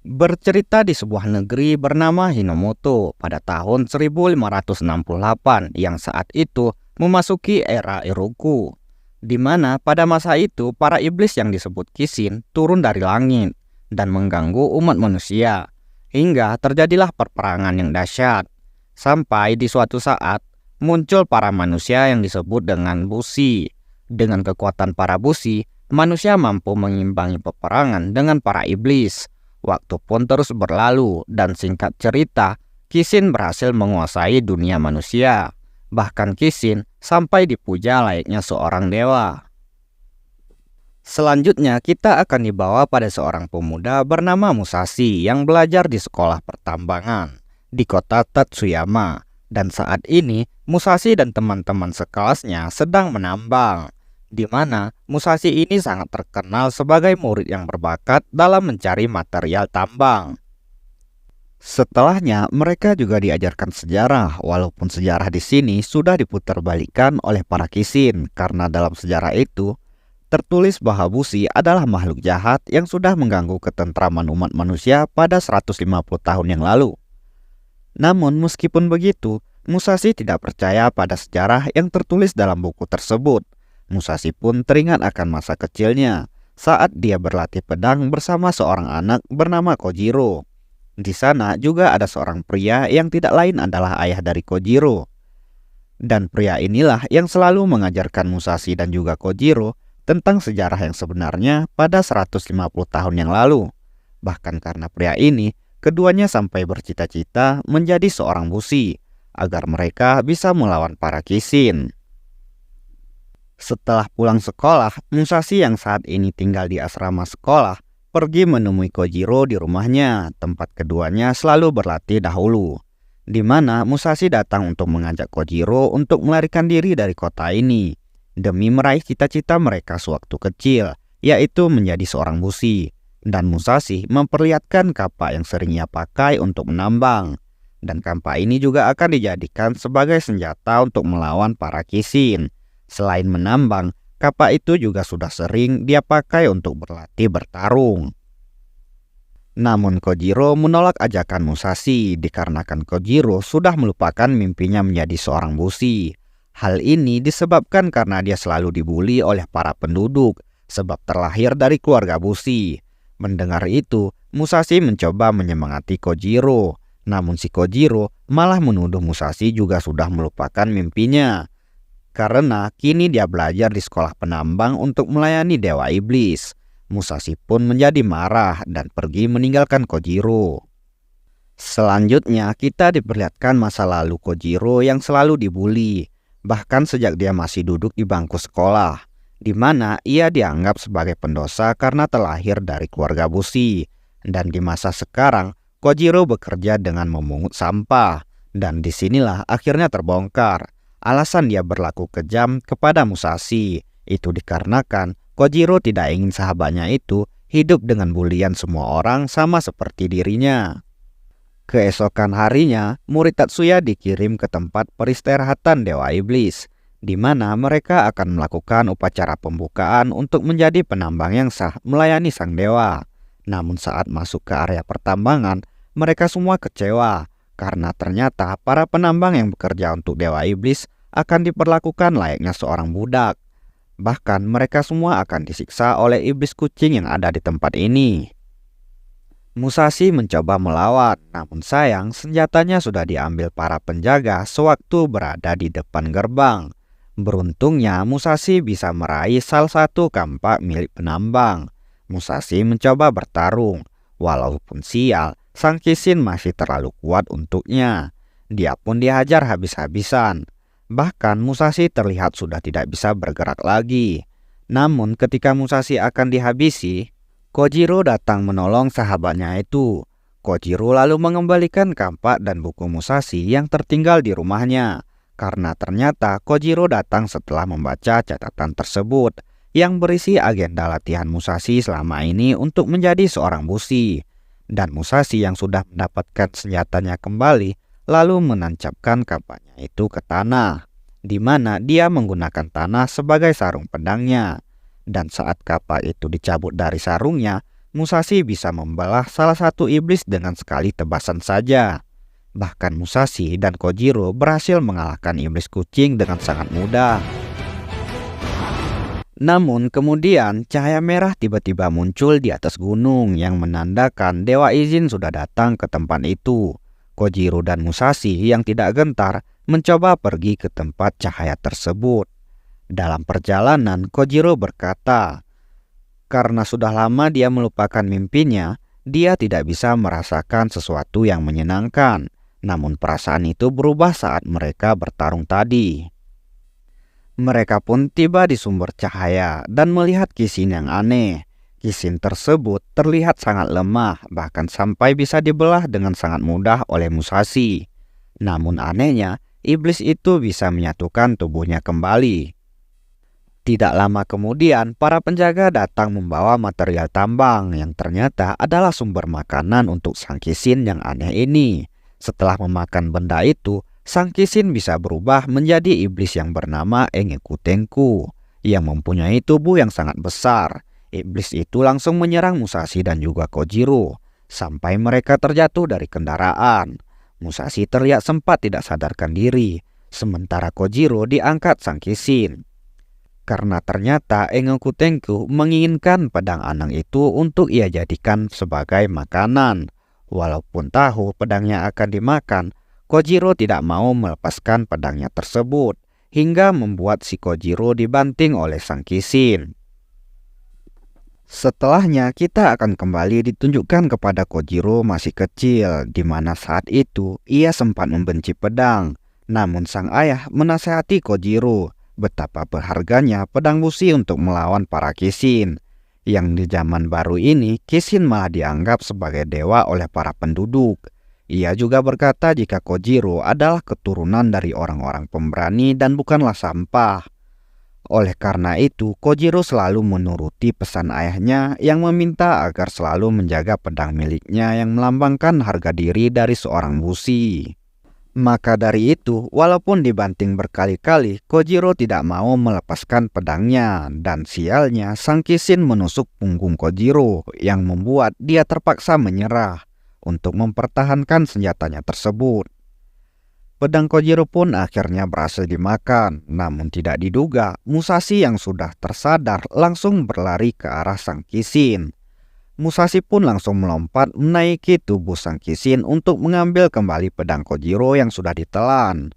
Bercerita di sebuah negeri bernama Hinomoto pada tahun 1568 yang saat itu memasuki era Eroku, di mana pada masa itu para iblis yang disebut Kisin turun dari langit dan mengganggu umat manusia, hingga terjadilah perperangan yang dahsyat. Sampai di suatu saat muncul para manusia yang disebut dengan Busi. Dengan kekuatan para Busi, manusia mampu mengimbangi peperangan dengan para iblis. Waktu pun terus berlalu dan singkat cerita, Kisin berhasil menguasai dunia manusia. Bahkan Kisin sampai dipuja layaknya seorang dewa. Selanjutnya kita akan dibawa pada seorang pemuda bernama Musashi yang belajar di sekolah pertambangan di kota Tatsuyama. Dan saat ini Musashi dan teman-teman sekelasnya sedang menambang, di mana Musashi ini sangat terkenal sebagai murid yang berbakat dalam mencari material tambang. Setelahnya, mereka juga diajarkan sejarah, walaupun sejarah di sini sudah diputarbalikkan oleh para Kisin, karena dalam sejarah itu tertulis bahwa Busi adalah makhluk jahat yang sudah mengganggu ketentraman umat manusia pada 150 tahun yang lalu. Namun meskipun begitu, Musashi tidak percaya pada sejarah yang tertulis dalam buku tersebut. Musashi pun teringat akan masa kecilnya saat dia berlatih pedang bersama seorang anak bernama Kojiro. Di sana juga ada seorang pria yang tidak lain adalah ayah dari Kojiro. Dan pria inilah yang selalu mengajarkan Musashi dan juga Kojiro tentang sejarah yang sebenarnya pada 150 tahun yang lalu. Bahkan karena pria ini, keduanya sampai bercita-cita menjadi seorang Busi agar mereka bisa melawan para Kisin. Setelah pulang sekolah, Musashi yang saat ini tinggal di asrama sekolah pergi menemui Kojiro di rumahnya, tempat keduanya selalu berlatih dahulu. Di mana Musashi datang untuk mengajak Kojiro untuk melarikan diri dari kota ini demi meraih cita-cita mereka sewaktu kecil, yaitu menjadi seorang Busi. Dan Musashi memperlihatkan kapak yang sering ia pakai untuk menambang. Dan kapak ini juga akan dijadikan sebagai senjata untuk melawan para Kisin. Selain menambang, kapak itu juga sudah sering dia pakai untuk berlatih bertarung. Namun Kojiro menolak ajakan Musashi dikarenakan Kojiro sudah melupakan mimpinya menjadi seorang Busi. Hal ini disebabkan karena dia selalu dibuli oleh para penduduk sebab terlahir dari keluarga Busi. Mendengar itu, Musashi mencoba menyemangati Kojiro. Namun si Kojiro malah menuduh Musashi juga sudah melupakan mimpinya. Karena kini dia belajar di sekolah penambang untuk melayani Dewa Iblis. Musashi pun menjadi marah dan pergi meninggalkan Kojiro. Selanjutnya kita diperlihatkan masa lalu Kojiro yang selalu dibuli. Bahkan sejak dia masih duduk di bangku sekolah, di mana ia dianggap sebagai pendosa karena terlahir dari keluarga Busi. Dan di masa sekarang, Kojiro bekerja dengan memungut sampah. Dan disinilah akhirnya terbongkar alasan dia berlaku kejam kepada Musashi. Itu dikarenakan Kojiro tidak ingin sahabatnya itu hidup dengan bulian semua orang sama seperti dirinya. Keesokan harinya, murid Tatsuya dikirim ke tempat peristirahatan Dewa Iblis, di mana mereka akan melakukan upacara pembukaan untuk menjadi penambang yang sah melayani sang dewa. Namun saat masuk ke area pertambangan, mereka semua kecewa karena ternyata para penambang yang bekerja untuk Dewa Iblis akan diperlakukan layaknya seorang budak. Bahkan mereka semua akan disiksa oleh iblis kucing yang ada di tempat ini. Musashi mencoba melawan, namun sayang senjatanya sudah diambil para penjaga sewaktu berada di depan gerbang. Beruntungnya Musashi bisa meraih salah satu kampak milik penambang. Musashi mencoba bertarung, walaupun sial, sang Kisin masih terlalu kuat untuknya. Dia pun dihajar habis-habisan. Bahkan Musashi terlihat sudah tidak bisa bergerak lagi. Namun ketika Musashi akan dihabisi, Kojiro datang menolong sahabatnya itu. Kojiro lalu mengembalikan kampak dan buku Musashi yang tertinggal di rumahnya. Karena ternyata Kojiro datang setelah membaca catatan tersebut yang berisi agenda latihan Musashi selama ini untuk menjadi seorang Busi. Dan Musashi yang sudah mendapatkan senjatanya kembali lalu menancapkan kampaknya itu ke tanah, di mana dia menggunakan tanah sebagai sarung pedangnya. Dan saat kapak itu dicabut dari sarungnya, Musashi bisa membelah salah satu iblis dengan sekali tebasan saja. Bahkan Musashi dan Kojiro berhasil mengalahkan iblis kucing dengan sangat mudah. Namun kemudian cahaya merah tiba-tiba muncul di atas gunung yang menandakan Dewa Izin sudah datang ke tempat itu. Kojiro dan Musashi yang tidak gentar mencoba pergi ke tempat cahaya tersebut. Dalam perjalanan, Kojiro berkata, karena sudah lama dia melupakan mimpinya, dia tidak bisa merasakan sesuatu yang menyenangkan. Namun perasaan itu berubah saat mereka bertarung tadi. Mereka pun tiba di sumber cahaya dan melihat Kishin yang aneh. Kishin tersebut terlihat sangat lemah, bahkan sampai bisa dibelah dengan sangat mudah oleh Musashi. Namun anehnya, iblis itu bisa menyatukan tubuhnya kembali. Tidak lama kemudian, para penjaga datang membawa material tambang yang ternyata adalah sumber makanan untuk sang Kishin yang aneh ini. Setelah memakan benda itu, sang Kishin bisa berubah menjadi iblis yang bernama Engeku Tenku yang mempunyai tubuh yang sangat besar. Iblis itu langsung menyerang Musashi dan juga Kojiro sampai mereka terjatuh dari kendaraan. Musashi terlihat sempat tidak sadarkan diri, sementara Kojiro diangkat sang Kishin. Karena ternyata Engeku Tenku menginginkan pedang Anang itu untuk ia jadikan sebagai makanan. Walaupun tahu pedangnya akan dimakan, Kojiro tidak mau melepaskan pedangnya tersebut, hingga membuat si Kojiro dibanting oleh sang Kishin. Setelahnya kita akan kembali ditunjukkan kepada Kojiro masih kecil, di mana saat itu ia sempat membenci pedang. Namun sang ayah menasihati Kojiro betapa berharganya pedang busi untuk melawan para Kishin. Yang di zaman baru ini, Kishin malah dianggap sebagai dewa oleh para penduduk. Ia juga berkata jika Kojiro adalah keturunan dari orang-orang pemberani dan bukanlah sampah. Oleh karena itu, Kojiro selalu menuruti pesan ayahnya yang meminta agar selalu menjaga pedang miliknya yang melambangkan harga diri dari seorang busi. Maka dari itu, walaupun dibanting berkali-kali, Kojiro tidak mau melepaskan pedangnya. Dan sialnya, sang Kishin menusuk punggung Kojiro yang membuat dia terpaksa menyerah untuk mempertahankan senjatanya tersebut. Pedang Kojiro pun akhirnya berhasil dimakan, namun tidak diduga Musashi yang sudah tersadar langsung berlari ke arah sang Kishin. Musashi pun langsung melompat menaiki tubuh sang Kishin untuk mengambil kembali pedang Kojiro yang sudah ditelan.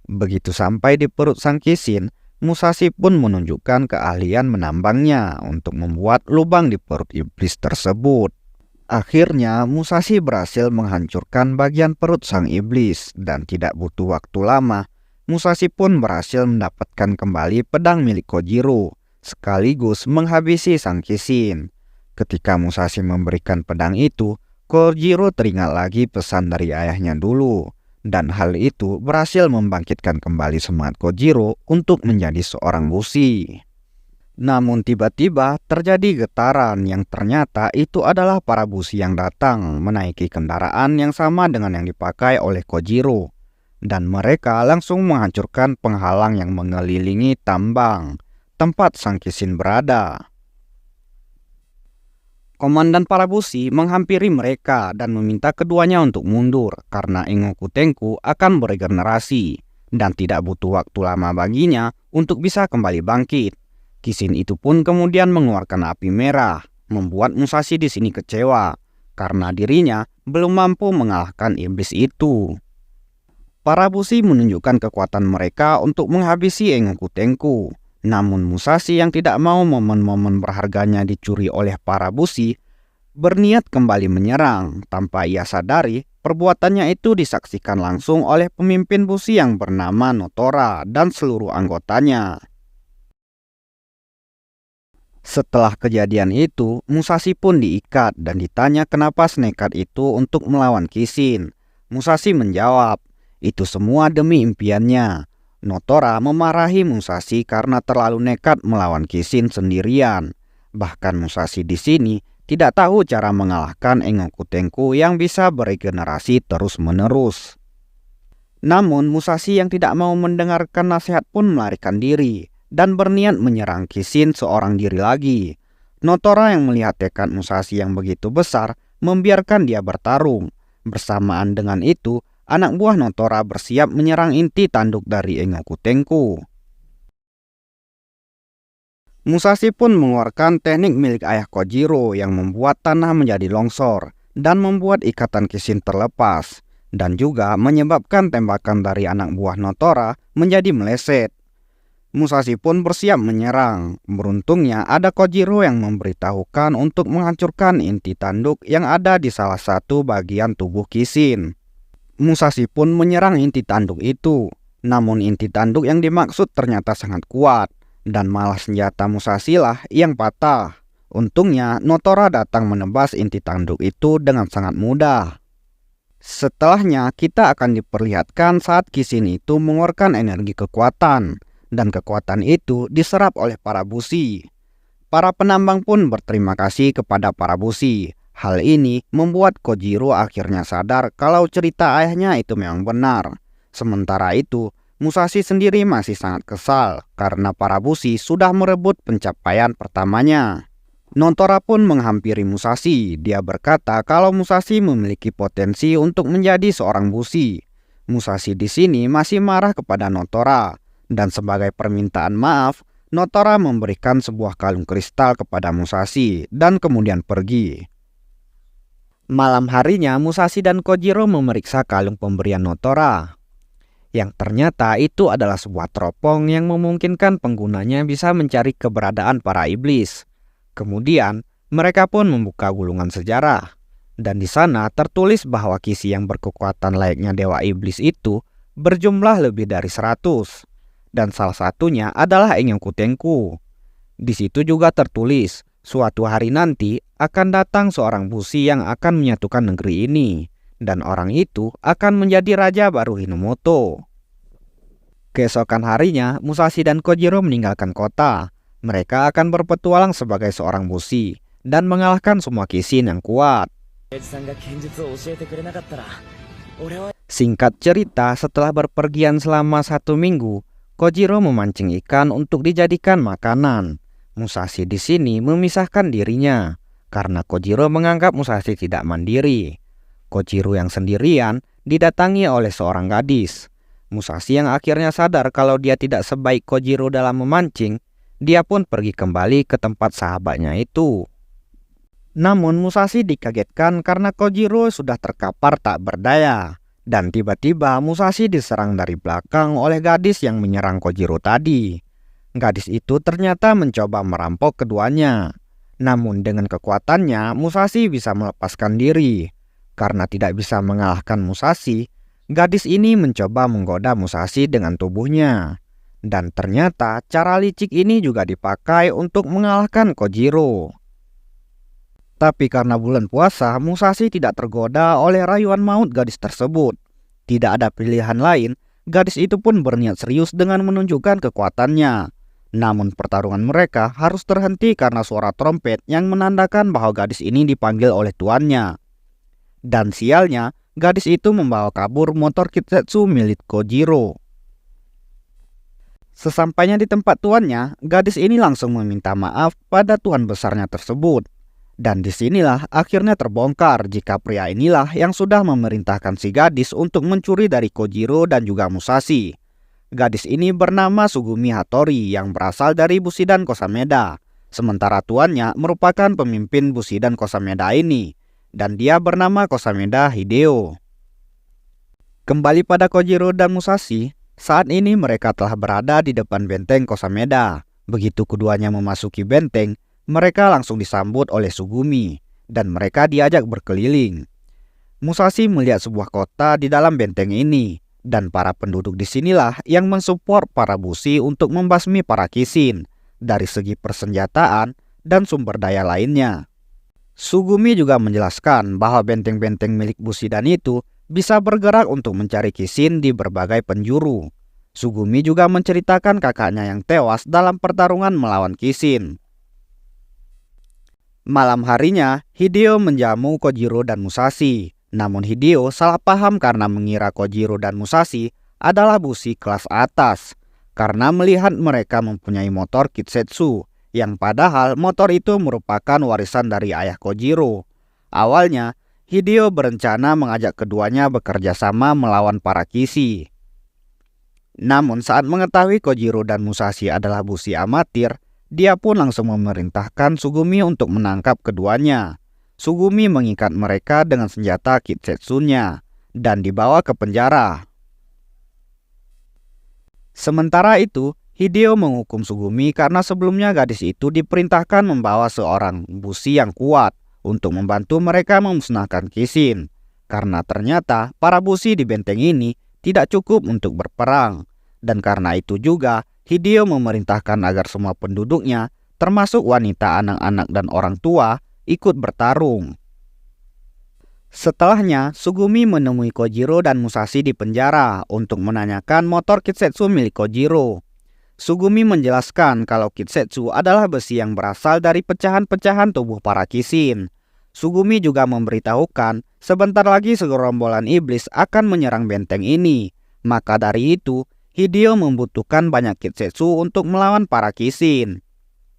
Begitu sampai di perut sang Kishin, Musashi pun menunjukkan keahlian menambangnya untuk membuat lubang di perut iblis tersebut. Akhirnya Musashi berhasil menghancurkan bagian perut sang iblis dan tidak butuh waktu lama, Musashi pun berhasil mendapatkan kembali pedang milik Kojiro, sekaligus menghabisi sang Kishin. Ketika Musashi memberikan pedang itu, Kojiro teringat lagi pesan dari ayahnya dulu, dan hal itu berhasil membangkitkan kembali semangat Kojiro untuk menjadi seorang busi. Namun tiba-tiba terjadi getaran yang ternyata itu adalah para busi yang datang menaiki kendaraan yang sama dengan yang dipakai oleh Kojiro. Dan mereka langsung menghancurkan penghalang yang mengelilingi tambang tempat sang Kishin berada. Komandan para busi menghampiri mereka dan meminta keduanya untuk mundur karena Engoku Tenku akan beregenerasi dan tidak butuh waktu lama baginya untuk bisa kembali bangkit. Kishin itu pun kemudian mengeluarkan api merah, membuat Musashi di sini kecewa karena dirinya belum mampu mengalahkan iblis itu. Para busi menunjukkan kekuatan mereka untuk menghabisi Engoku Tenku. Namun Musashi yang tidak mau momen-momen berharganya dicuri oleh para busi, berniat kembali menyerang. Tanpa ia sadari, perbuatannya itu disaksikan langsung oleh pemimpin busi yang bernama Notora dan seluruh anggotanya. Setelah kejadian itu, Musashi pun diikat dan ditanya kenapa senekat itu untuk melawan Kishin. Musashi menjawab, itu semua demi impiannya. Notora memarahi Musashi karena terlalu nekat melawan Kishin sendirian. Bahkan Musashi di sini tidak tahu cara mengalahkan Engoku Tenku yang bisa beregenerasi terus-menerus. Namun Musashi yang tidak mau mendengarkan nasihat pun melarikan diri dan berniat menyerang Kishin seorang diri lagi. Notora yang melihat tekad Musashi yang begitu besar membiarkan dia bertarung. Bersamaan dengan itu, anak buah Notora bersiap menyerang inti tanduk dari Engoku Tenku. Musashi pun mengeluarkan teknik milik ayah Kojiro yang membuat tanah menjadi longsor dan membuat ikatan Kishin terlepas, dan juga menyebabkan tembakan dari anak buah Notora menjadi meleset. Musashi pun bersiap menyerang. Beruntungnya ada Kojiro yang memberitahukan untuk menghancurkan inti tanduk yang ada di salah satu bagian tubuh Kishin. Musashi pun menyerang inti tanduk itu. Namun inti tanduk yang dimaksud ternyata sangat kuat, dan malah senjata Musashi lah yang patah. Untungnya Notora datang menebas inti tanduk itu dengan sangat mudah. Setelahnya kita akan diperlihatkan saat Kishin itu mengeluarkan energi kekuatan, dan kekuatan itu diserap oleh para bushi. Para penambang pun berterima kasih kepada para bushi. Hal ini membuat Kojiro akhirnya sadar kalau cerita ayahnya itu memang benar. Sementara itu, Musashi sendiri masih sangat kesal karena para bushi sudah merebut pencapaian pertamanya. Notora pun menghampiri Musashi. Dia berkata kalau Musashi memiliki potensi untuk menjadi seorang bushi. Musashi di sini masih marah kepada Notora, dan sebagai permintaan maaf, Notora memberikan sebuah kalung kristal kepada Musashi dan kemudian pergi. Malam harinya Musashi dan Kojiro memeriksa kalung pemberian Notora, yang ternyata itu adalah sebuah teropong yang memungkinkan penggunanya bisa mencari keberadaan para iblis. Kemudian mereka pun membuka gulungan sejarah, dan di sana tertulis bahwa Kishi yang berkekuatan layaknya dewa iblis itu berjumlah lebih dari 100, dan salah satunya adalah Engoku Tenku. Di situ juga tertulis suatu hari nanti akan datang seorang bushi yang akan menyatukan negeri ini, dan orang itu akan menjadi raja baru Hinomoto. Keesokan harinya, Musashi dan Kojiro meninggalkan kota. Mereka akan berpetualang sebagai seorang bushi dan mengalahkan semua Kishin yang kuat. Singkat cerita, setelah berpergian selama 1 minggu, Kojiro memancing ikan untuk dijadikan makanan. Musashi di sini memisahkan dirinya karena Kojiro menganggap Musashi tidak mandiri. Kojiro yang sendirian didatangi oleh seorang gadis. Musashi yang akhirnya sadar kalau dia tidak sebaik Kojiro dalam memancing, dia pun pergi kembali ke tempat sahabatnya itu. Namun Musashi dikagetkan karena Kojiro sudah terkapar tak berdaya. Dan tiba-tiba Musashi diserang dari belakang oleh gadis yang menyerang Kojiro tadi. Gadis itu ternyata mencoba merampok keduanya. Namun dengan kekuatannya Musashi bisa melepaskan diri. Karena tidak bisa mengalahkan Musashi, gadis ini mencoba menggoda Musashi dengan tubuhnya. Dan ternyata cara licik ini juga dipakai untuk mengalahkan Kojiro. Tapi karena bulan puasa, Musashi tidak tergoda oleh rayuan maut gadis tersebut. Tidak ada pilihan lain, gadis itu pun berniat serius dengan menunjukkan kekuatannya. Namun pertarungan mereka harus terhenti karena suara trompet yang menandakan bahwa gadis ini dipanggil oleh tuannya. Dan sialnya, gadis itu membawa kabur motor Kitsetsu milik Kojiro. Sesampainya di tempat tuannya, gadis ini langsung meminta maaf pada tuan besarnya tersebut. Dan disinilah akhirnya terbongkar jika pria inilah yang sudah memerintahkan si gadis untuk mencuri dari Kojiro dan juga Musashi. Gadis ini bernama Sugumi Hattori yang berasal dari Bushidan Kosameda. Sementara tuannya merupakan pemimpin Bushidan Kosameda ini, dan dia bernama Kosameda Hideo. Kembali pada Kojiro dan Musashi, saat ini mereka telah berada di depan benteng Kosameda. Begitu keduanya memasuki benteng, mereka langsung disambut oleh Sugumi, dan mereka diajak berkeliling. Musashi melihat sebuah kota di dalam benteng ini, dan para penduduk di sinilah yang mensupport para bushi untuk membasmi para Kishin dari segi persenjataan dan sumber daya lainnya. Sugumi juga menjelaskan bahwa benteng-benteng milik Bushidan itu bisa bergerak untuk mencari Kishin di berbagai penjuru. Sugumi juga menceritakan kakaknya yang tewas dalam pertarungan melawan Kishin. Malam harinya, Hideo menjamu Kojiro dan Musashi. Namun Hideo salah paham karena mengira Kojiro dan Musashi adalah bushi kelas atas. Karena melihat mereka mempunyai motor Kitsetsu yang padahal motor itu merupakan warisan dari ayah Kojiro. Awalnya, Hideo berencana mengajak keduanya bekerja sama melawan para Kishi. Namun saat mengetahui Kojiro dan Musashi adalah busi amatir, dia pun langsung memerintahkan Sugumi untuk menangkap keduanya. Sugumi mengikat mereka dengan senjata Kitsetsunya dan dibawa ke penjara. Sementara itu, Hideo menghukum Sugumi karena sebelumnya gadis itu diperintahkan membawa seorang busi yang kuat untuk membantu mereka memusnahkan Kishin. Karena ternyata para busi di benteng ini tidak cukup untuk berperang. Dan karena itu juga, Hideo memerintahkan agar semua penduduknya, termasuk wanita, anak-anak, dan orang tua, ikut bertarung. Setelahnya, Sugumi menemui Kojiro dan Musashi di penjara untuk menanyakan motor Kitsetsu milik Kojiro. Sugumi menjelaskan kalau Kitsetsu adalah besi yang berasal dari pecahan-pecahan tubuh para Kishin. Sugumi juga memberitahukan sebentar lagi segerombolan iblis akan menyerang benteng ini. Maka dari itu, Hideo membutuhkan banyak Kitsetsu untuk melawan para Kishin.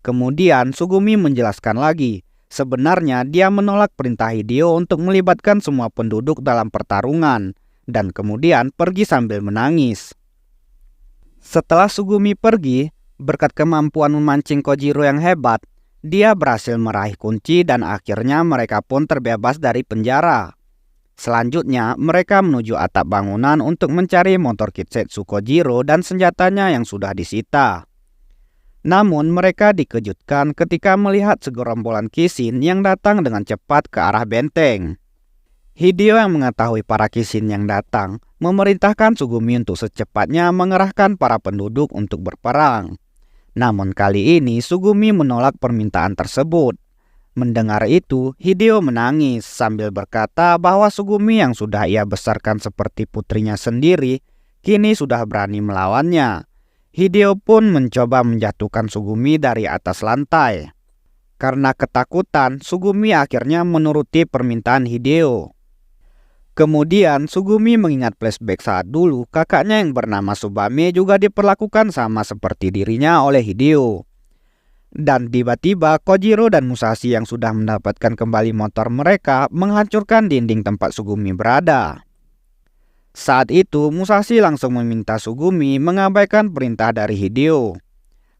Kemudian Sugumi menjelaskan lagi, sebenarnya dia menolak perintah Hideo untuk melibatkan semua penduduk dalam pertarungan, dan kemudian pergi sambil menangis. Setelah Sugumi pergi, berkat kemampuan memancing Kojiro yang hebat, dia berhasil meraih kunci dan akhirnya mereka pun terbebas dari penjara. Selanjutnya, mereka menuju atap bangunan untuk mencari motor Kitsetsu Kojiro dan senjatanya yang sudah disita. Namun mereka dikejutkan ketika melihat segerombolan Kishin yang datang dengan cepat ke arah benteng. Hideo yang mengetahui para Kishin yang datang memerintahkan Sugumi untuk secepatnya mengerahkan para penduduk untuk berperang. Namun kali ini Sugumi menolak permintaan tersebut. Mendengar itu, Hideo menangis sambil berkata bahwa Sugumi yang sudah ia besarkan seperti putrinya sendiri, kini sudah berani melawannya. Hideo pun mencoba menjatuhkan Sugumi dari atas lantai. Karena ketakutan, Sugumi akhirnya menuruti permintaan Hideo. Kemudian Sugumi mengingat flashback saat dulu kakaknya yang bernama Tsubame juga diperlakukan sama seperti dirinya oleh Hideo. Dan tiba-tiba Kojiro dan Musashi yang sudah mendapatkan kembali motor mereka menghancurkan dinding tempat Sugumi berada. Saat itu Musashi langsung meminta Sugumi mengabaikan perintah dari Hideo.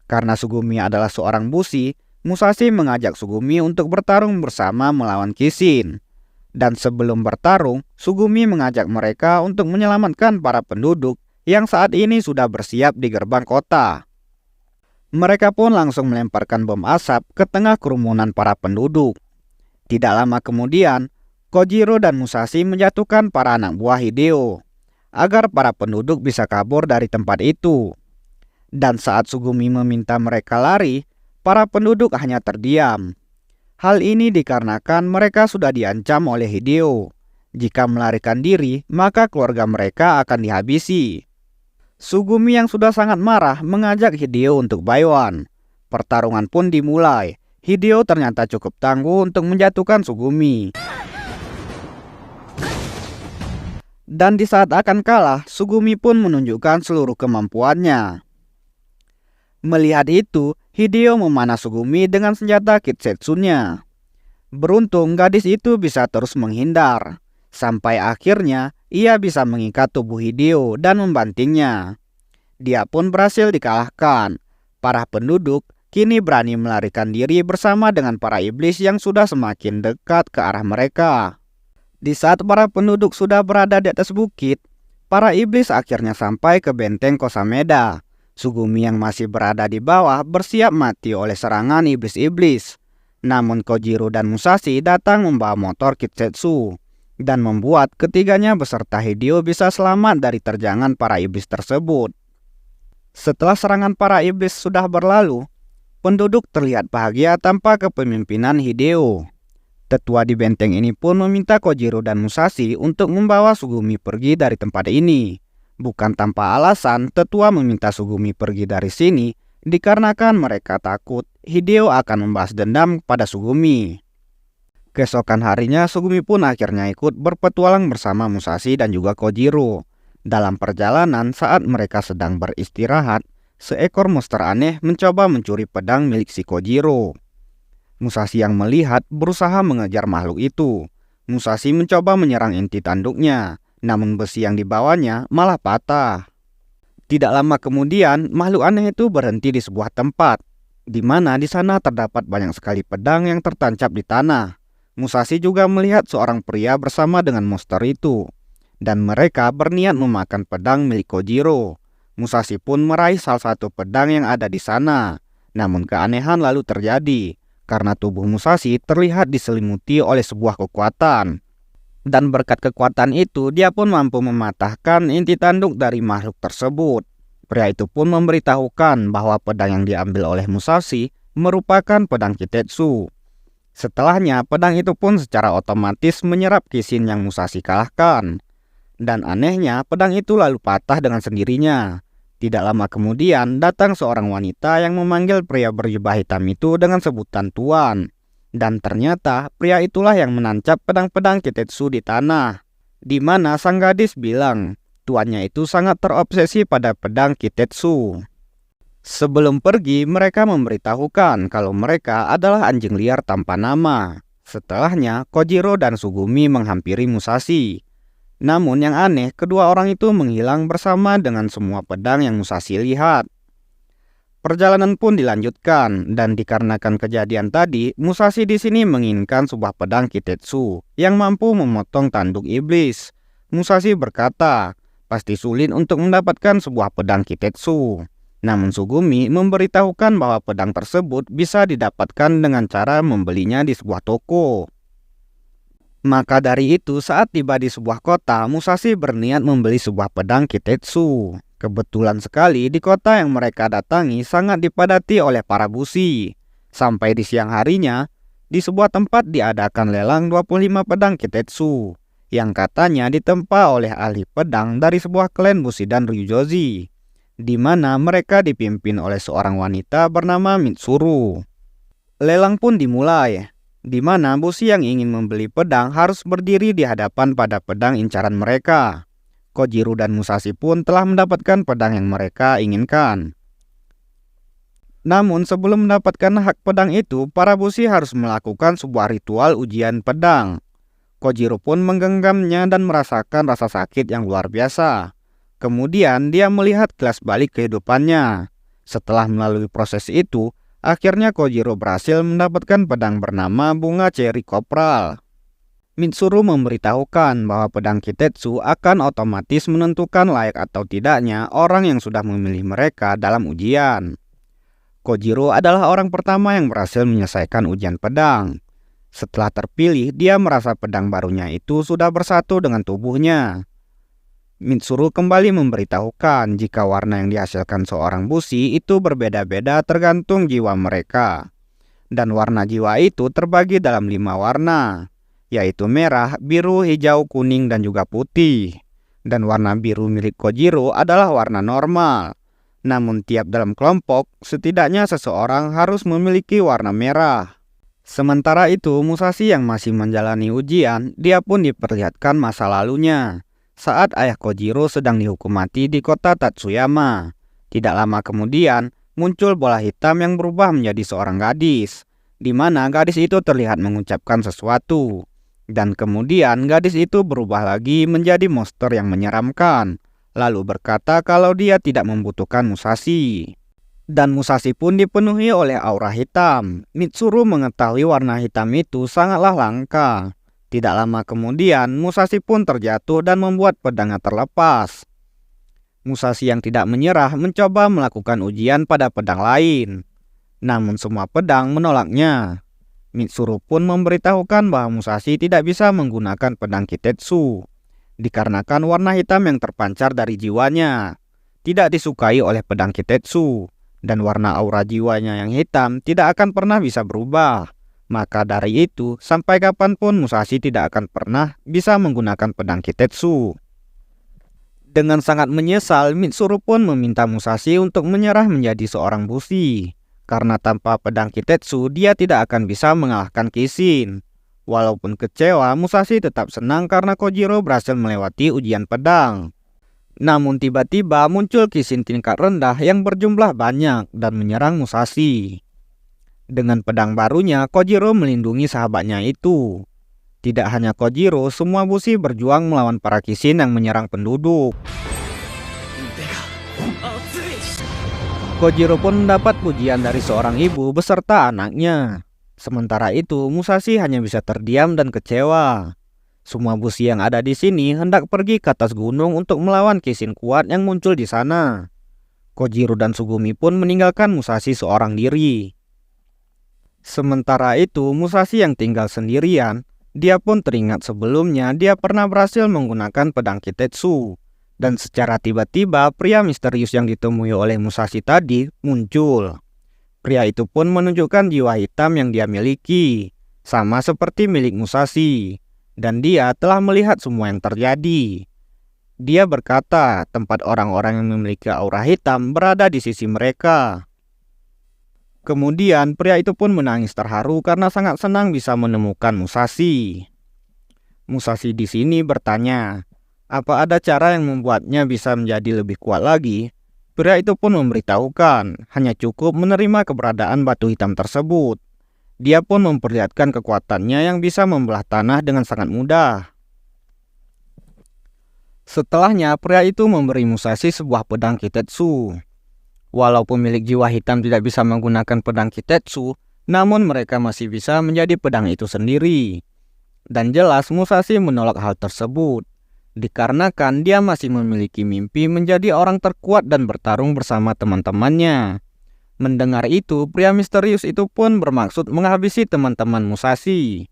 Karena Sugumi adalah seorang busi, Musashi mengajak Sugumi untuk bertarung bersama melawan Kishin. Dan sebelum bertarung, Sugumi mengajak mereka untuk menyelamatkan para penduduk yang saat ini sudah bersiap di gerbang kota. Mereka pun langsung melemparkan bom asap ke tengah kerumunan para penduduk. Tidak lama kemudian, Kojiro dan Musashi menjatuhkan para anak buah Hideo agar para penduduk bisa kabur dari tempat itu. Dan saat Sugumi meminta mereka lari, para penduduk hanya terdiam. Hal ini dikarenakan mereka sudah diancam oleh Hideo. Jika melarikan diri, maka keluarga mereka akan dihabisi. Sugumi yang sudah sangat marah mengajak Hideo untuk baiwan. Pertarungan pun dimulai. Hideo ternyata cukup tangguh untuk menjatuhkan Sugumi. Dan di saat akan kalah, Sugumi pun menunjukkan seluruh kemampuannya. Melihat itu, Hideo memanah Sugumi dengan senjata Kitsetsunya. Beruntung gadis itu bisa terus menghindar. Sampai akhirnya ia bisa mengikat tubuh Hideo dan membantingnya. Dia pun berhasil dikalahkan. Para penduduk kini berani melarikan diri bersama dengan para iblis yang sudah semakin dekat ke arah mereka. Di saat para penduduk sudah berada di atas bukit, para iblis akhirnya sampai ke benteng Kosameda. Sugumi yang masih berada di bawah bersiap mati oleh serangan iblis-iblis. Namun Kojiro dan Musashi datang membawa motor Kitsetsu dan membuat ketiganya beserta Hideo bisa selamat dari terjangan para iblis tersebut. Setelah serangan para iblis sudah berlalu, penduduk terlihat bahagia tanpa kepemimpinan Hideo. Tetua di benteng ini pun meminta Kojiro dan Musashi untuk membawa Sugumi pergi dari tempat ini. Bukan tanpa alasan, tetua meminta Sugumi pergi dari sini dikarenakan mereka takut Hideo akan membalas dendam pada Sugumi. Keesokan harinya Sugumi pun akhirnya ikut berpetualang bersama Musashi dan juga Kojiro. Dalam perjalanan saat mereka sedang beristirahat, seekor monster aneh mencoba mencuri pedang milik si Kojiro. Musashi yang melihat berusaha mengejar makhluk itu. Musashi mencoba menyerang inti tanduknya, namun besi yang dibawanya malah patah. Tidak lama kemudian, makhluk aneh itu berhenti di sebuah tempat, di mana di sana terdapat banyak sekali pedang yang tertancap di tanah. Musashi juga melihat seorang pria bersama dengan monster itu, dan mereka berniat memakan pedang milik Kojiro. Musashi pun meraih salah satu pedang yang ada di sana. Namun keanehan lalu terjadi, karena tubuh Musashi terlihat diselimuti oleh sebuah kekuatan. Dan berkat kekuatan itu, dia pun mampu mematahkan inti tanduk dari makhluk tersebut. Pria itu pun memberitahukan bahwa pedang yang diambil oleh Musashi merupakan pedang Kitetsu. Setelahnya, pedang itu pun secara otomatis menyerap Kishin yang Musashi kalahkan. Dan anehnya, pedang itu lalu patah dengan sendirinya. Tidak lama kemudian, datang seorang wanita yang memanggil pria berjubah hitam itu dengan sebutan Tuan. Dan ternyata, pria itulah yang menancap pedang-pedang Kitetsu di tanah. Di mana sang gadis bilang, tuannya itu sangat terobsesi pada pedang Kitetsu. Sebelum pergi, mereka memberitahukan kalau mereka adalah anjing liar tanpa nama. Setelahnya, Kojiro dan Sugumi menghampiri Musashi. Namun yang aneh, kedua orang itu menghilang bersama dengan semua pedang yang Musashi lihat. Perjalanan pun dilanjutkan, dan dikarenakan kejadian tadi, Musashi di sini menginginkan sebuah pedang Kitetsu yang mampu memotong tanduk iblis. Musashi berkata, pasti sulit untuk mendapatkan sebuah pedang Kitetsu. Namun Sugumi memberitahukan bahwa pedang tersebut bisa didapatkan dengan cara membelinya di sebuah toko. Maka dari itu, saat tiba di sebuah kota, Musashi berniat membeli sebuah pedang Kitetsu. Kebetulan sekali di kota yang mereka datangi sangat dipadati oleh para bushi. Sampai di siang harinya, di sebuah tempat diadakan lelang 25 pedang Kitetsu, yang katanya ditempa oleh ahli pedang dari sebuah klan Bushidan Ryujoji, di mana mereka dipimpin oleh seorang wanita bernama Mitsuru. Lelang pun dimulai, di mana bushi yang ingin membeli pedang harus berdiri di hadapan pada pedang incaran mereka. Kojiro dan Musashi pun telah mendapatkan pedang yang mereka inginkan. Namun sebelum mendapatkan hak pedang itu, para bushi harus melakukan sebuah ritual ujian pedang. Kojiro pun menggenggamnya dan merasakan rasa sakit yang luar biasa. Kemudian dia melihat kelas balik kehidupannya. Setelah melalui proses itu, akhirnya Kojiro berhasil mendapatkan pedang bernama Bunga Ceri Kopral. Mitsuru memberitahukan bahwa pedang Kitetsu akan otomatis menentukan layak atau tidaknya orang yang sudah memilih mereka dalam ujian. Kojiro adalah orang pertama yang berhasil menyelesaikan ujian pedang. Setelah terpilih, dia merasa pedang barunya itu sudah bersatu dengan tubuhnya. Mitsuru kembali memberitahukan jika warna yang dihasilkan seorang bushi itu berbeda-beda tergantung jiwa mereka. Dan warna jiwa itu terbagi dalam 5 warna, yaitu merah, biru, hijau, kuning, dan juga putih. Dan warna biru milik Kojiro adalah warna normal. Namun tiap dalam kelompok, setidaknya seseorang harus memiliki warna merah. Sementara itu, Musashi yang masih menjalani ujian, dia pun diperlihatkan masa lalunya saat ayah Kojiro sedang dihukum mati di kota Tatsuyama. Tidak lama kemudian, muncul bola hitam yang berubah menjadi seorang gadis, di mana gadis itu terlihat mengucapkan sesuatu. Dan kemudian gadis itu berubah lagi menjadi monster yang menyeramkan, lalu berkata kalau dia tidak membutuhkan Musashi. Dan Musashi pun dipenuhi oleh aura hitam. Mitsuru mengetahui warna hitam itu sangatlah langka. Tidak lama kemudian, Musashi pun terjatuh dan membuat pedangnya terlepas. Musashi yang tidak menyerah mencoba melakukan ujian pada pedang lain. Namun semua pedang menolaknya. Mitsuru pun memberitahukan bahwa Musashi tidak bisa menggunakan pedang Kitetsu, dikarenakan warna hitam yang terpancar dari jiwanya tidak disukai oleh pedang Kitetsu, dan warna aura jiwanya yang hitam tidak akan pernah bisa berubah. Maka dari itu, sampai kapanpun Musashi tidak akan pernah bisa menggunakan pedang Kitetsu. Dengan sangat menyesal, Mitsuru pun meminta Musashi untuk menyerah menjadi seorang bushi. Karena tanpa pedang Kitetsu, dia tidak akan bisa mengalahkan Kishin. Walaupun kecewa, Musashi tetap senang karena Kojiro berhasil melewati ujian pedang. Namun tiba-tiba muncul Kishin tingkat rendah yang berjumlah banyak dan menyerang Musashi. Dengan pedang barunya, Kojiro melindungi sahabatnya itu. Tidak hanya Kojiro, semua bushi berjuang melawan para Kishin yang menyerang penduduk. Kojiro pun mendapat pujian dari seorang ibu beserta anaknya. Sementara itu, Musashi hanya bisa terdiam dan kecewa. Semua bushi yang ada di sini hendak pergi ke atas gunung untuk melawan Kishin kuat yang muncul di sana. Kojiro dan Sugumi pun meninggalkan Musashi seorang diri. Sementara itu, Musashi yang tinggal sendirian, dia pun teringat sebelumnya dia pernah berhasil menggunakan pedang Kitetsu. Dan secara tiba-tiba pria misterius yang ditemui oleh Musashi tadi muncul. Pria itu pun menunjukkan jiwa hitam yang dia miliki, sama seperti milik Musashi. Dan dia telah melihat semua yang terjadi. Dia berkata tempat orang-orang yang memiliki aura hitam berada di sisi mereka. Kemudian pria itu pun menangis terharu karena sangat senang bisa menemukan Musashi. Musashi di sini bertanya, apa ada cara yang membuatnya bisa menjadi lebih kuat lagi? Pria itu pun memberitahukan, hanya cukup menerima keberadaan batu hitam tersebut. Dia pun memperlihatkan kekuatannya yang bisa membelah tanah dengan sangat mudah. Setelahnya, pria itu memberi Musashi sebuah pedang Kitetsu. Walau pemilik jiwa hitam tidak bisa menggunakan pedang Kitetsu, namun mereka masih bisa menjadi pedang itu sendiri. Dan jelas Musashi menolak hal tersebut, dikarenakan dia masih memiliki mimpi menjadi orang terkuat dan bertarung bersama teman-temannya. Mendengar itu, pria misterius itu pun bermaksud menghabisi teman-teman Musashi,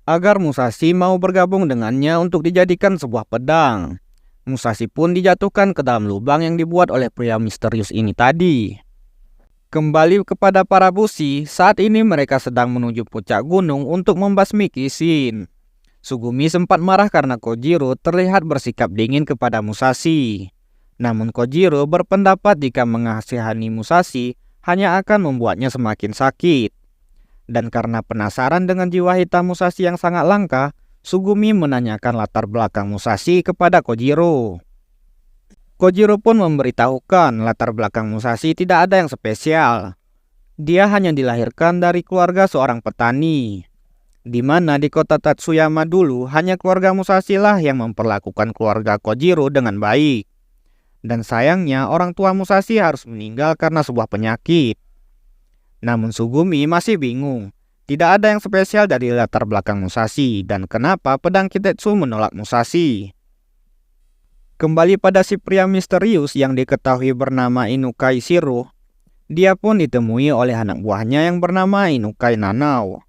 agar Musashi mau bergabung dengannya untuk dijadikan sebuah pedang. Musashi pun dijatuhkan ke dalam lubang yang dibuat oleh pria misterius ini tadi. Kembali kepada para bushi, saat ini mereka sedang menuju puncak gunung untuk membasmi Kishin. Sugumi sempat marah karena Kojiro terlihat bersikap dingin kepada Musashi. Namun Kojiro berpendapat jika mengasihani Musashi hanya akan membuatnya semakin sakit. Dan karena penasaran dengan jiwa hitam Musashi yang sangat langka, Sugumi menanyakan latar belakang Musashi kepada Kojiro. Kojiro pun memberitahukan latar belakang Musashi tidak ada yang spesial. Dia hanya dilahirkan dari keluarga seorang petani, di mana di kota Tatsuyama dulu hanya keluarga Musashi lah yang memperlakukan keluarga Kojiro dengan baik. Dan sayangnya orang tua Musashi harus meninggal karena sebuah penyakit. Namun Sugumi masih bingung. Tidak ada yang spesial dari latar belakang Musashi dan kenapa pedang Kitetsu menolak Musashi. Kembali pada si pria misterius yang diketahui bernama Inukai Shiro. Dia pun ditemui oleh anak buahnya yang bernama Inukai Nanao.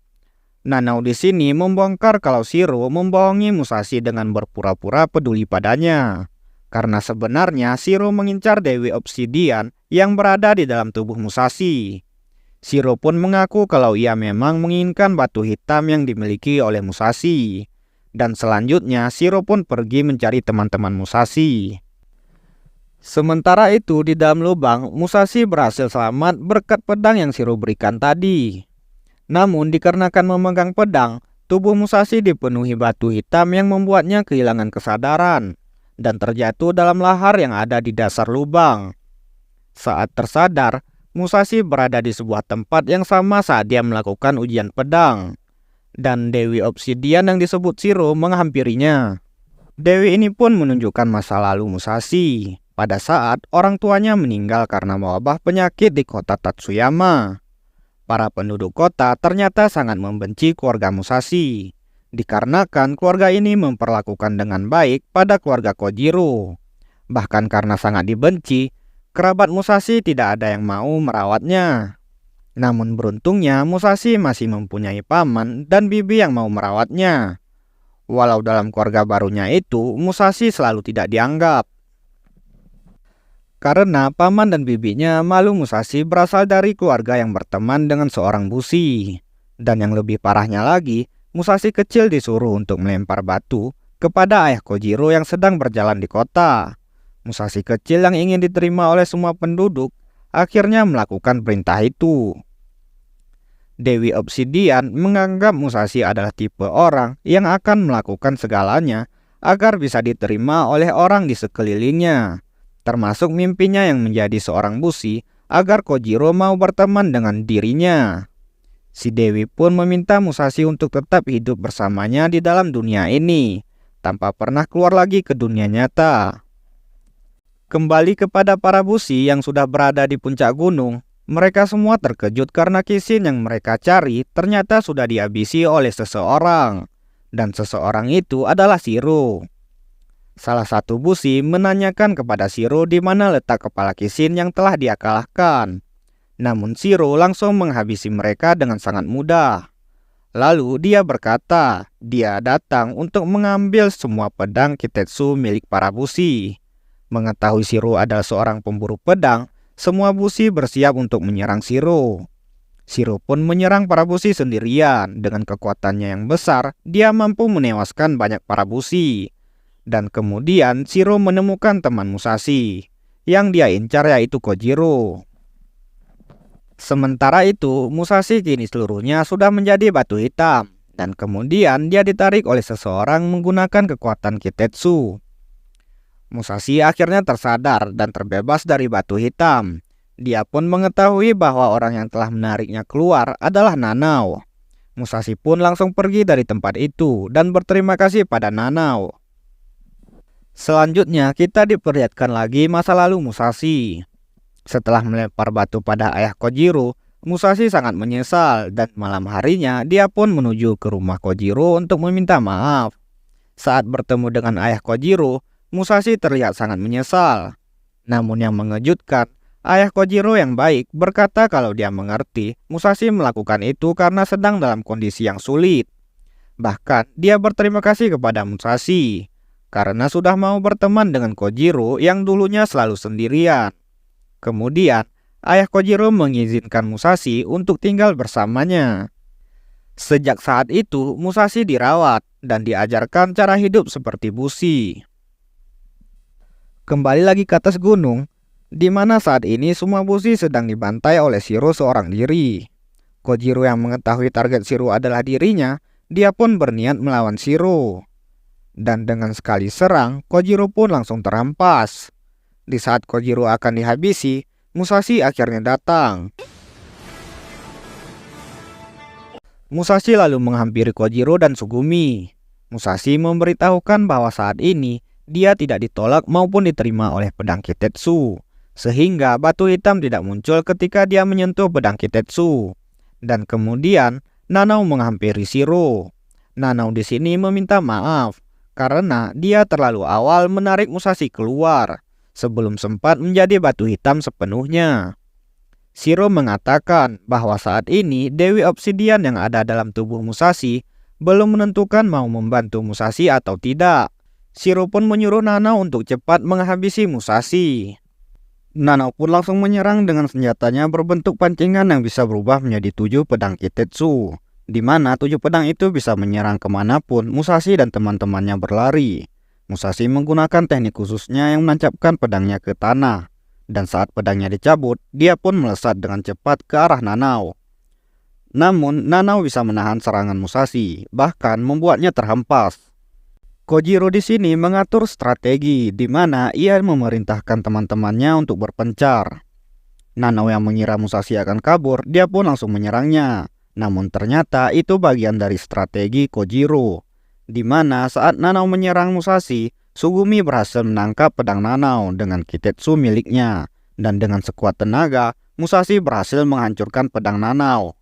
Nanao di sini membongkar kalau Shiro membohongi Musashi dengan berpura-pura peduli padanya. Karena sebenarnya Shiro mengincar Dewi Obsidian yang berada di dalam tubuh Musashi. Shiro pun mengaku kalau ia memang menginginkan batu hitam yang dimiliki oleh Musashi. Dan selanjutnya Shiro pun pergi mencari teman-teman Musashi. Sementara itu di dalam lubang, Musashi berhasil selamat berkat pedang yang Shiro berikan tadi. Namun dikarenakan memegang pedang, tubuh Musashi dipenuhi batu hitam yang membuatnya kehilangan kesadaran dan terjatuh dalam lahar yang ada di dasar lubang. Saat tersadar, Musashi berada di sebuah tempat yang sama saat dia melakukan ujian pedang. Dan Dewi Obsidian yang disebut Shiro menghampirinya. Dewi ini pun menunjukkan masa lalu Musashi pada saat orang tuanya meninggal karena mewabah penyakit di kota Tatsuyama. Para penduduk kota ternyata sangat membenci keluarga Musashi, dikarenakan keluarga ini memperlakukan dengan baik pada keluarga Kojiro. Bahkan karena sangat dibenci, kerabat Musashi tidak ada yang mau merawatnya. Namun beruntungnya Musashi masih mempunyai paman dan bibi yang mau merawatnya. Walau dalam keluarga barunya itu, Musashi selalu tidak dianggap. Karena paman dan bibinya malu Musashi berasal dari keluarga yang berteman dengan seorang bushi. Dan yang lebih parahnya lagi, Musashi kecil disuruh untuk melempar batu kepada ayah Kojiro yang sedang berjalan di kota. Musashi kecil yang ingin diterima oleh semua penduduk akhirnya melakukan perintah itu. Dewi Obsidian menganggap Musashi adalah tipe orang yang akan melakukan segalanya agar bisa diterima oleh orang di sekelilingnya, termasuk mimpinya yang menjadi seorang busi agar Kojiro mau berteman dengan dirinya. Si Dewi pun meminta Musashi untuk tetap hidup bersamanya di dalam dunia ini, tanpa pernah keluar lagi ke dunia nyata. Kembali kepada para busi yang sudah berada di puncak gunung, mereka semua terkejut karena Kishin yang mereka cari ternyata sudah dihabisi oleh seseorang. Dan seseorang itu adalah Shiro. Salah satu busi menanyakan kepada Shiro di mana letak kepala Kishin yang telah dia kalahkan. Namun Shiro langsung menghabisi mereka dengan sangat mudah. Lalu dia berkata, dia datang untuk mengambil semua pedang Kitetsu milik para busi. Mengetahui Shiro adalah seorang pemburu pedang, semua busi bersiap untuk menyerang Shiro. Shiro pun menyerang para busi sendirian. Dengan kekuatannya yang besar, dia mampu menewaskan banyak para busi. Dan kemudian Shiro menemukan teman Musashi. Yang dia incar yaitu Kojiro. Sementara itu, Musashi kini seluruhnya sudah menjadi batu hitam. Dan kemudian dia ditarik oleh seseorang menggunakan kekuatan Kitetsu. Musashi akhirnya tersadar dan terbebas dari batu hitam. Dia pun mengetahui bahwa orang yang telah menariknya keluar adalah Nanao. Musashi pun langsung pergi dari tempat itu dan berterima kasih pada Nanao. Selanjutnya kita diperlihatkan lagi masa lalu Musashi. Setelah melempar batu pada ayah Kojiro, Musashi sangat menyesal dan malam harinya dia pun menuju ke rumah Kojiro untuk meminta maaf. Saat bertemu dengan ayah Kojiro, Musashi terlihat sangat menyesal. Namun yang mengejutkan, ayah Kojiro yang baik berkata kalau dia mengerti Musashi melakukan itu karena sedang dalam kondisi yang sulit. Bahkan dia berterima kasih kepada Musashi karena sudah mau berteman dengan Kojiro yang dulunya selalu sendirian. Kemudian ayah Kojiro mengizinkan Musashi untuk tinggal bersamanya. Sejak saat itu Musashi dirawat dan diajarkan cara hidup seperti busi. Kembali lagi ke atas gunung, di mana saat ini semua busi sedang dibantai oleh Shiro seorang diri. Kojiro yang mengetahui target Shiro adalah dirinya, dia pun berniat melawan Shiro. Dan dengan sekali serang, Kojiro pun langsung terampas. Di saat Kojiro akan dihabisi, Musashi akhirnya datang. Musashi lalu menghampiri Kojiro dan Sugumi. Musashi memberitahukan bahwa saat ini dia tidak ditolak maupun diterima oleh pedang Kitetsu, sehingga batu hitam tidak muncul ketika dia menyentuh pedang Kitetsu. Dan kemudian Nanao menghampiri Shiro. Nanao di sini meminta maaf karena dia terlalu awal menarik Musashi keluar sebelum sempat menjadi batu hitam sepenuhnya. Shiro mengatakan bahwa saat ini Dewi Obsidian yang ada dalam tubuh Musashi belum menentukan mau membantu Musashi atau tidak. Shiro pun menyuruh Nanao untuk cepat menghabisi Musashi. Nanao pun langsung menyerang dengan senjatanya berbentuk pancingan yang bisa berubah menjadi 7 pedang Kitetsu, di mana 7 pedang itu bisa menyerang kemanapun Musashi dan teman-temannya berlari. Musashi menggunakan teknik khususnya yang menancapkan pedangnya ke tanah, dan saat pedangnya dicabut, dia pun melesat dengan cepat ke arah Nanao. Namun, Nanao bisa menahan serangan Musashi, bahkan membuatnya terhempas. Kojiro di sini mengatur strategi di mana ia memerintahkan teman-temannya untuk berpencar. Nanao yang mengira Musashi akan kabur, dia pun langsung menyerangnya. Namun ternyata itu bagian dari strategi Kojiro, di mana saat Nanao menyerang Musashi, Sugumi berhasil menangkap pedang Nanao dengan Kitetsu miliknya, dan dengan sekuat tenaga, Musashi berhasil menghancurkan pedang Nanao.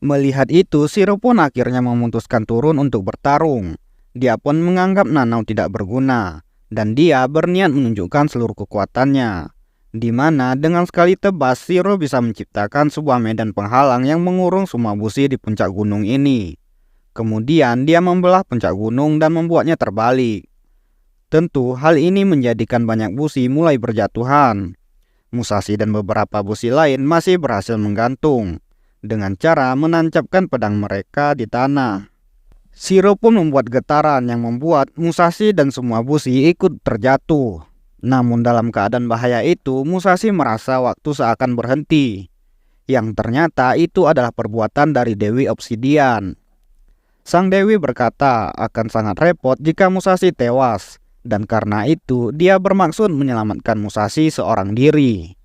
Melihat itu, Shiro pun akhirnya memutuskan turun untuk bertarung. Dia pun menganggap Nanao tidak berguna, dan dia berniat menunjukkan seluruh kekuatannya, di mana dengan sekali tebas Shiro bisa menciptakan sebuah medan penghalang yang mengurung semua busi di puncak gunung ini. Kemudian dia membelah puncak gunung dan membuatnya terbalik. Tentu hal ini menjadikan banyak busi mulai berjatuhan. Musashi dan beberapa busi lain masih berhasil menggantung dengan cara menancapkan pedang mereka di tanah. Shiro pun membuat getaran yang membuat Musashi dan semua busi ikut terjatuh. Namun dalam keadaan bahaya itu, Musashi merasa waktu seakan berhenti, yang ternyata itu adalah perbuatan dari Dewi Obsidian. Sang Dewi berkata akan sangat repot jika Musashi tewas, dan karena itu dia bermaksud menyelamatkan Musashi seorang diri.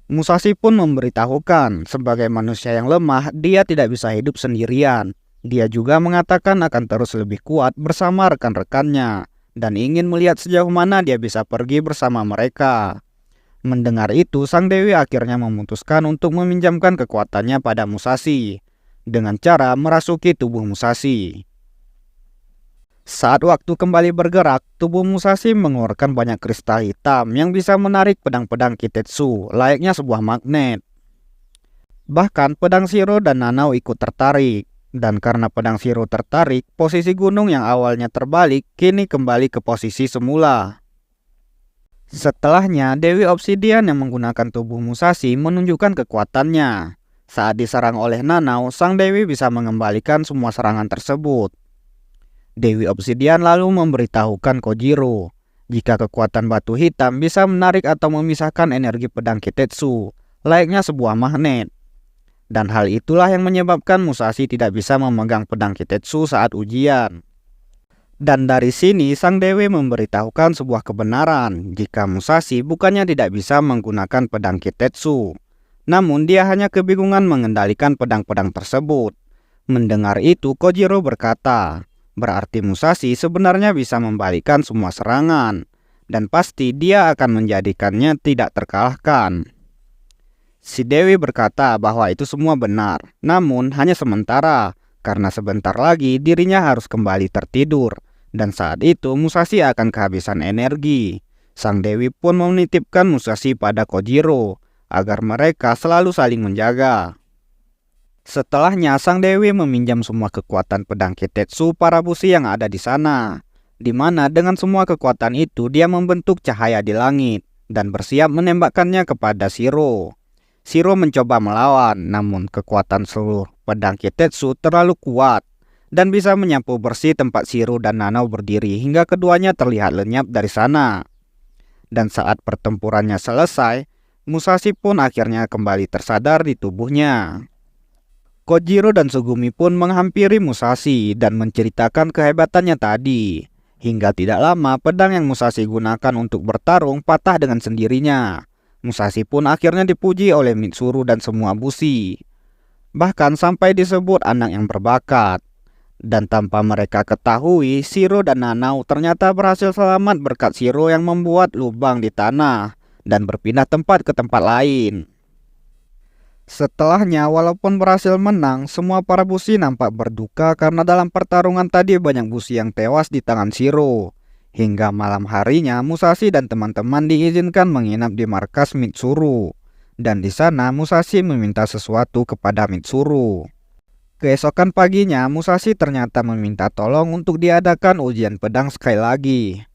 Musashi pun memberitahukan sebagai manusia yang lemah dia tidak bisa hidup sendirian. Dia juga mengatakan akan terus lebih kuat bersama rekan-rekannya dan ingin melihat sejauh mana dia bisa pergi bersama mereka. Mendengar itu, Sang Dewi akhirnya memutuskan untuk meminjamkan kekuatannya pada Musashi dengan cara merasuki tubuh Musashi. Saat waktu kembali bergerak, tubuh Musashi mengeluarkan banyak kristal hitam yang bisa menarik pedang-pedang Kitetsu layaknya sebuah magnet. Bahkan pedang Shiro dan Nanao ikut tertarik, dan karena pedang Shiro tertarik, posisi gunung yang awalnya terbalik kini kembali ke posisi semula. Setelahnya, Dewi Obsidian yang menggunakan tubuh Musashi menunjukkan kekuatannya. Saat diserang oleh Nanao, Sang Dewi bisa mengembalikan semua serangan tersebut. Dewi Obsidian lalu memberitahukan Kojiro jika kekuatan batu hitam bisa menarik atau memisahkan energi pedang Kitetsu layaknya sebuah magnet. Dan hal itulah yang menyebabkan Musashi tidak bisa memegang pedang Kitetsu saat ujian. Dan dari sini Sang Dewi memberitahukan sebuah kebenaran jika Musashi bukannya tidak bisa menggunakan pedang Kitetsu, namun dia hanya kebingungan mengendalikan pedang-pedang tersebut. Mendengar itu Kojiro berkata, berarti Musashi sebenarnya bisa membalikkan semua serangan, dan pasti dia akan menjadikannya tidak terkalahkan. Si Dewi berkata bahwa itu semua benar, namun hanya sementara, karena sebentar lagi dirinya harus kembali tertidur, dan saat itu Musashi akan kehabisan energi. Sang Dewi pun menitipkan Musashi pada Kojiro, agar mereka selalu saling menjaga. Setelahnya, Sang Dewi meminjam semua kekuatan pedang Kitetsu para bushi yang ada di sana, di mana dengan semua kekuatan itu dia membentuk cahaya di langit dan bersiap menembakkannya kepada Shiro. Shiro mencoba melawan, namun kekuatan seluruh pedang Kitetsu terlalu kuat dan bisa menyapu bersih tempat Shiro dan Nanao berdiri hingga keduanya terlihat lenyap dari sana. Dan saat pertempurannya selesai, Musashi pun akhirnya kembali tersadar di tubuhnya. Kojiro dan Sugumi pun menghampiri Musashi dan menceritakan kehebatannya tadi. Hingga tidak lama pedang yang Musashi gunakan untuk bertarung patah dengan sendirinya. Musashi pun akhirnya dipuji oleh Mitsuru dan semua bushi. Bahkan sampai disebut anak yang berbakat. Dan tanpa mereka ketahui, Shiro dan Nanao ternyata berhasil selamat berkat Shiro yang membuat lubang di tanah dan berpindah tempat ke tempat lain. Setelahnya, walaupun berhasil menang, semua para bushi nampak berduka karena dalam pertarungan tadi banyak bushi yang tewas di tangan Shiro. Hingga malam harinya, Musashi dan teman-teman diizinkan menginap di markas Mitsuru. Dan di sana Musashi meminta sesuatu kepada Mitsuru. Keesokan paginya, Musashi ternyata meminta tolong untuk diadakan ujian pedang sekali lagi.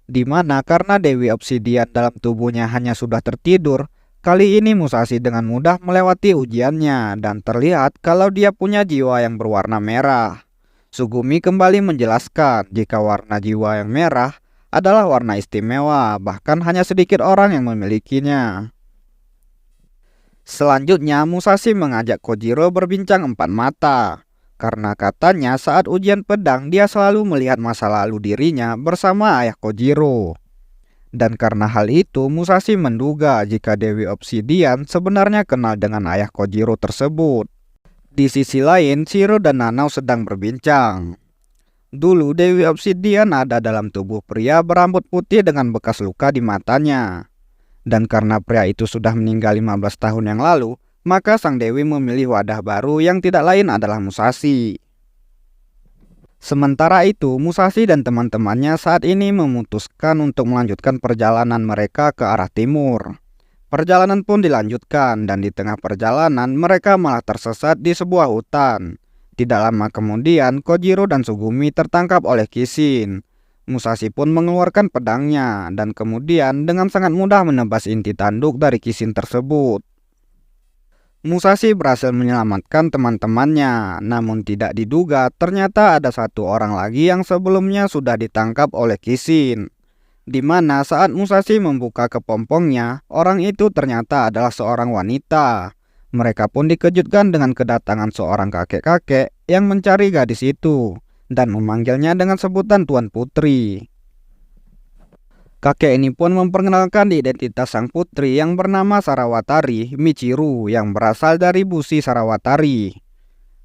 Di mana karena Dewi Obsidian dalam tubuhnya hanya sudah tertidur, kali ini Musashi dengan mudah melewati ujiannya dan terlihat kalau dia punya jiwa yang berwarna merah. Sugumi kembali menjelaskan jika warna jiwa yang merah adalah warna istimewa, bahkan hanya sedikit orang yang memilikinya. Selanjutnya Musashi mengajak Kojiro berbincang empat mata, karena katanya saat ujian pedang dia selalu melihat masa lalu dirinya bersama ayah Kojiro. Dan karena hal itu Musashi menduga jika Dewi Obsidian sebenarnya kenal dengan ayah Kojiro tersebut. Di sisi lain, Shiro dan Nanao sedang berbincang. Dulu Dewi Obsidian ada dalam tubuh pria berambut putih dengan bekas luka di matanya. Dan karena pria itu sudah meninggal 15 tahun yang lalu, maka Sang Dewi memilih wadah baru yang tidak lain adalah Musashi. Sementara itu, Musashi dan teman-temannya saat ini memutuskan untuk melanjutkan perjalanan mereka ke arah timur. Perjalanan pun dilanjutkan dan di tengah perjalanan mereka malah tersesat di sebuah hutan. Tidak lama kemudian, Kojiro dan Sugumi tertangkap oleh Kishin. Musashi pun mengeluarkan pedangnya dan kemudian dengan sangat mudah menebas inti tanduk dari Kishin tersebut. Musashi berhasil menyelamatkan teman-temannya, namun tidak diduga ternyata ada satu orang lagi yang sebelumnya sudah ditangkap oleh Kishin. Di mana saat Musashi membuka kepompongnya, orang itu ternyata adalah seorang wanita. Mereka pun dikejutkan dengan kedatangan seorang kakek-kakek yang mencari gadis itu. dan memanggilnya dengan sebutan Tuan Putri. Kakek ini pun memperkenalkan identitas sang putri yang bernama Sarawatari Michiru yang berasal dari Bushi Sarawatari.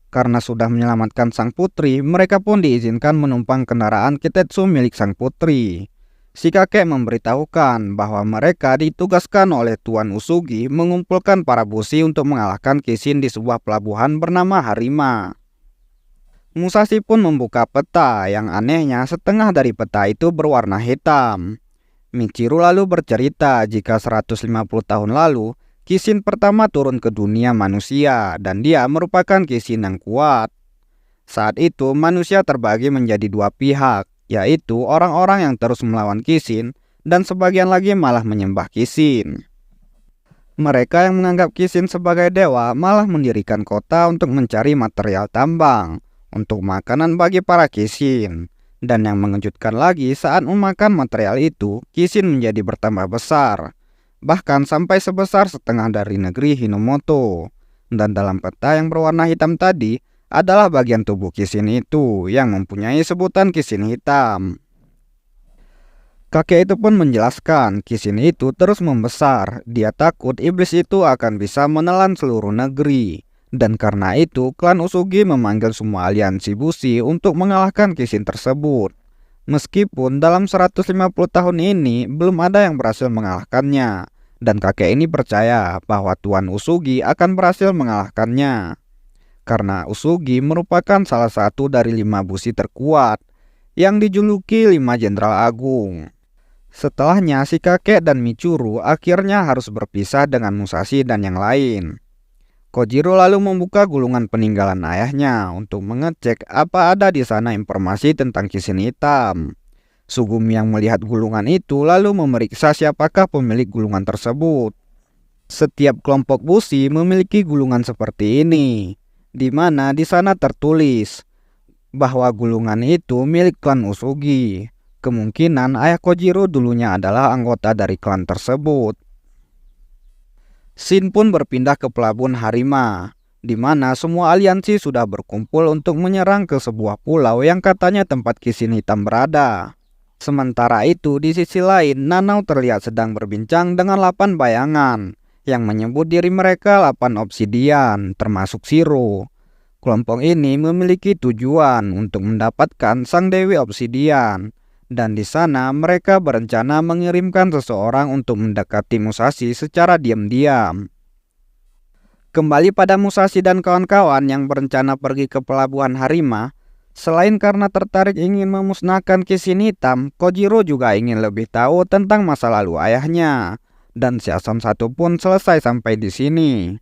Karena sudah menyelamatkan sang putri, mereka pun diizinkan menumpang kendaraan Kitetsu milik sang putri. Si kakek memberitahukan bahwa mereka ditugaskan oleh Tuan Usugi mengumpulkan para Bushi untuk mengalahkan Kishin di sebuah pelabuhan bernama Harima. Musashi pun membuka peta yang anehnya setengah dari peta itu berwarna hitam. Michiru lalu bercerita jika 150 tahun lalu Kishin pertama turun ke dunia manusia dan dia merupakan Kishin yang kuat. Saat itu manusia terbagi menjadi dua pihak, yaitu orang-orang yang terus melawan Kishin dan sebagian lagi malah menyembah Kishin. Mereka yang menganggap Kishin sebagai dewa malah mendirikan kota untuk mencari material tambang untuk makanan bagi para Kishin. Dan yang mengejutkan lagi, saat memakan material itu, Kishin menjadi bertambah besar, bahkan sampai sebesar setengah dari negeri Hinomoto. Dan dalam peta yang berwarna hitam tadi adalah bagian tubuh Kishin itu yang mempunyai sebutan Kishin hitam. Kakek itu pun menjelaskan Kishin itu terus membesar. Dia takut iblis itu akan bisa menelan seluruh negeri. Dan karena itu, klan Usugi memanggil semua aliansi Bushi untuk mengalahkan Kishin tersebut. Meskipun dalam 150 tahun ini belum ada yang berhasil mengalahkannya. Dan kakek ini percaya bahwa Tuan Usugi akan berhasil mengalahkannya. Karena Usugi merupakan salah satu dari 5 Bushi terkuat yang dijuluki 5 Jenderal Agung. Setelahnya, si kakek dan Michiru akhirnya harus berpisah dengan Musashi dan yang lain. Kojiro lalu membuka gulungan peninggalan ayahnya untuk mengecek apa ada di sana informasi tentang Kishin hitam. Sugumi yang melihat gulungan itu lalu memeriksa siapakah pemilik gulungan tersebut. Setiap kelompok Bushi memiliki gulungan seperti ini, di mana di sana tertulis bahwa gulungan itu milik klan Usugi. Kemungkinan ayah Kojiro dulunya adalah anggota dari klan tersebut. Shin pun berpindah ke pelabuhan Harima, di mana semua aliansi sudah berkumpul untuk menyerang ke sebuah pulau yang katanya tempat Kishin hitam berada. Sementara itu, di sisi lain, Nanao terlihat sedang berbincang dengan 8 bayangan yang menyebut diri mereka 8 obsidian, termasuk Shiro. Kelompok ini memiliki tujuan untuk mendapatkan sang Dewi Obsidian. Dan di sana mereka berencana mengirimkan seseorang untuk mendekati Musashi secara diam-diam. Kembali pada Musashi dan kawan-kawan yang berencana pergi ke pelabuhan Harima, selain karena tertarik ingin memusnahkan Kishin hitam, Kojiro juga ingin lebih tahu tentang masa lalu ayahnya. Dan si Asam 1 pun selesai sampai di sini.